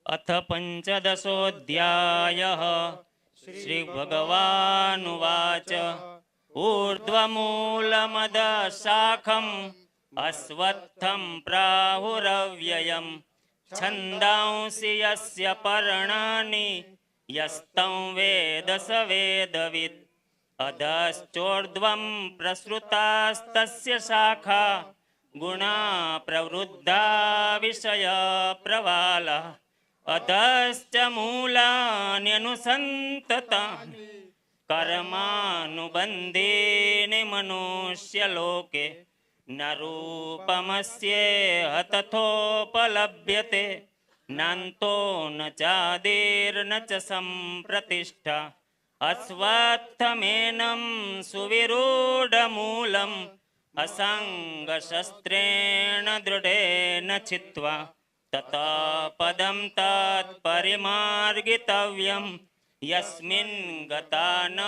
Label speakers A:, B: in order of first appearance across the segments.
A: अथ पंचदशोऽध्यायः। श्रीभगवानुवाच ऊर्ध्वमूलमदशाखम् अश्वत्थं प्राहुरव्ययम् छन्दांसि यस्य पर्णानि यस्तं वेद स वेदवित्। अधश्चोर्ध्वं प्रसृतास्तस्य शाखा गुणा प्रवृद्धा विषय प्रवालः। अधश्च मूलान्यनुसन्ततानि कर्मानुबन्धेन मनुष्यलोके न रूपमस्येह तथोपलभ्यते नान्तो न चादिर्न च सम्प्रतिष्ठा। अश्वत्थमेनं सुविरूढमूलम् असङ्गशस्त्रेण दृढेन छित्त्वा ततः पदं तत्परिमार्गितव्यं यस्मिन् गता न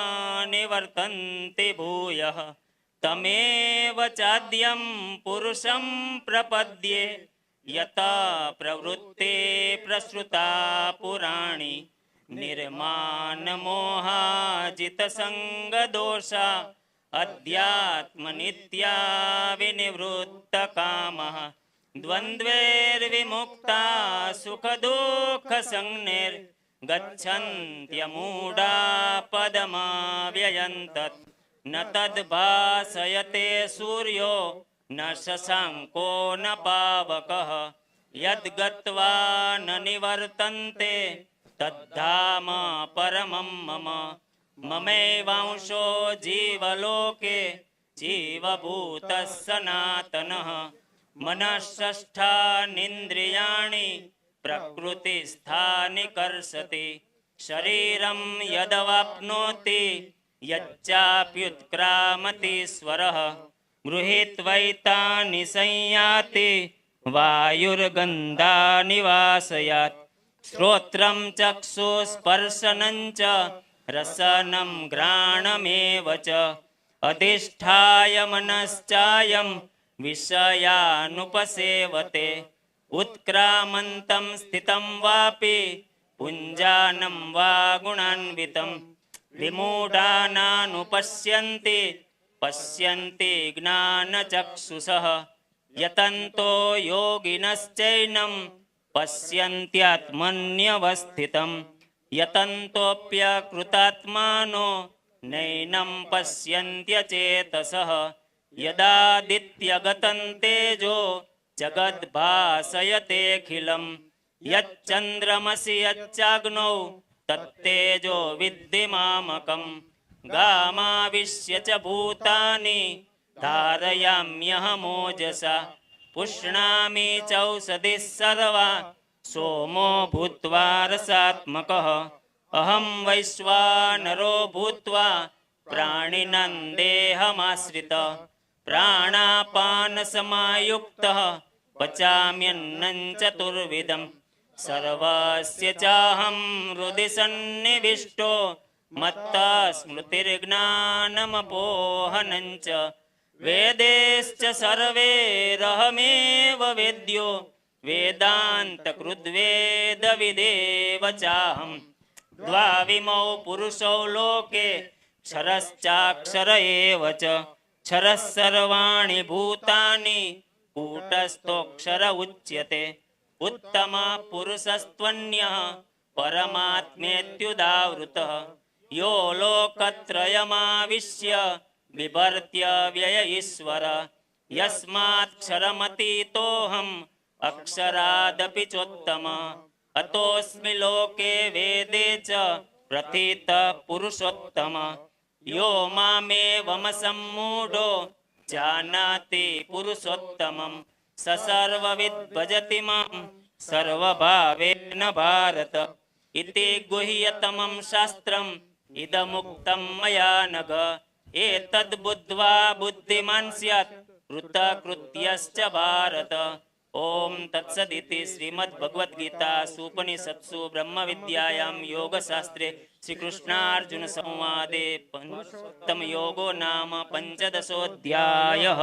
A: निवर्तन्ते भूयः। तमेव चाद्यं पुरुषं प्रपद्ये यथा प्रवृत्ते प्रसृता पुराणी निर्मानमोहाजितसङ्गदोषा अध्यात्मनित्या विनिवृत्तकामः। द्वन्द्वैर्विमुक्ता सुखदुःखसंज्ञैर्गच्छन्त्यमूढा पदमव्ययन्तत्। न तद्भासयते सूर्यो न शशाङ्को न पावकः यद्गत्वा न निवर्तन्ते तद्धाम परमं मम। ममैवांशो जीवलोके जीवभूतः सनातनः। मनःषष्ठानीन्द्रियाणि प्रकृतिस्थानि कर्षति शरीरं यदवाप्नोति यच्चाप्युत्क्रामतीश्वरः। गृहीत्वैतानि संयाति वायुर्गन्धानि वासयात्। श्रोत्रं चक्षुस्पर्शनं च रसनं घ्राणमेव च अधिष्ठाय मनश्चायं विषयानुपसेवते। उत्क्रामन्तं स्थितं वापि पुञ्जानं वा गुणान्वितं विमूढानानुपश्यन्ति पश्यन्ति ज्ञानचक्षुषः। यतन्तो योगिनश्चैनं पश्यन्त्यात्मन्यवस्थितं यतन्तोऽप्यकृतात्मानो नैनं पश्यन्त्यचेतसः। यदादित्यगतं तेजो जगद्भासयतेऽखिलं यच्चन्द्रमसि यच्चाग्नौ तत्तेजो विद्धि मामकं। गामाविश्य च भूतानि धारयाम्यहमोजसा पुष्णामि चौषधिः सर्वा सोमो भूत्वा रसात्मकः। अहं वैश्वानरो भूत्वा प्राणिनां देहमाश्रितः प्राणापानसमायुक्तः पचाम्यन्नं चतुर्विधं। सर्वस्य चाहं हृदि सन्निविष्टो मत्तः स्मृतिर्ज्ञानमपोहनं च। वेदैश्च सर्वैरहमेव वेद्यो वेदान्तकृद्वेदविदेव चाहं। द्वाविमौ पुरुषौ लोके क्षरश्चाक्षर एव च। क्षरः सर्वाणि भूतानि कूटस्थोऽक्षर उच्यते। उत्तमः पुरुषस्त्वन्यः परमात्मेत्युदावृतः यो लोकत्रयमाविश्य बिभर्त्य व्यय ईश्वर। यस्मात्क्षरमतीतोऽहम् अक्षरादपि चोत्तमः। अतोऽस्मि लोके वेदे च प्रथितः पुरुषोत्तमः। यो मामेवमसम्मूढो जानाति पुरुषोत्तमं स सर्वविद् भजति मां सर्वभावेन भारत। इति गुह्यतमं शास्त्रम् इदमुक्तं मया नघ। एतद्बुद्ध्वा बुद्धिमान् स्यात् कृतकृत्यश्च भारत। ओम तत्सदिति श्रीमद्भगवद्गीतासूपनिषत्सु ब्रह्मविद्यायां योगशास्त्रे श्रीकृष्णार्जुन संवादे पुरुषोत्तम योगो नाम पंचदशोऽध्यायः।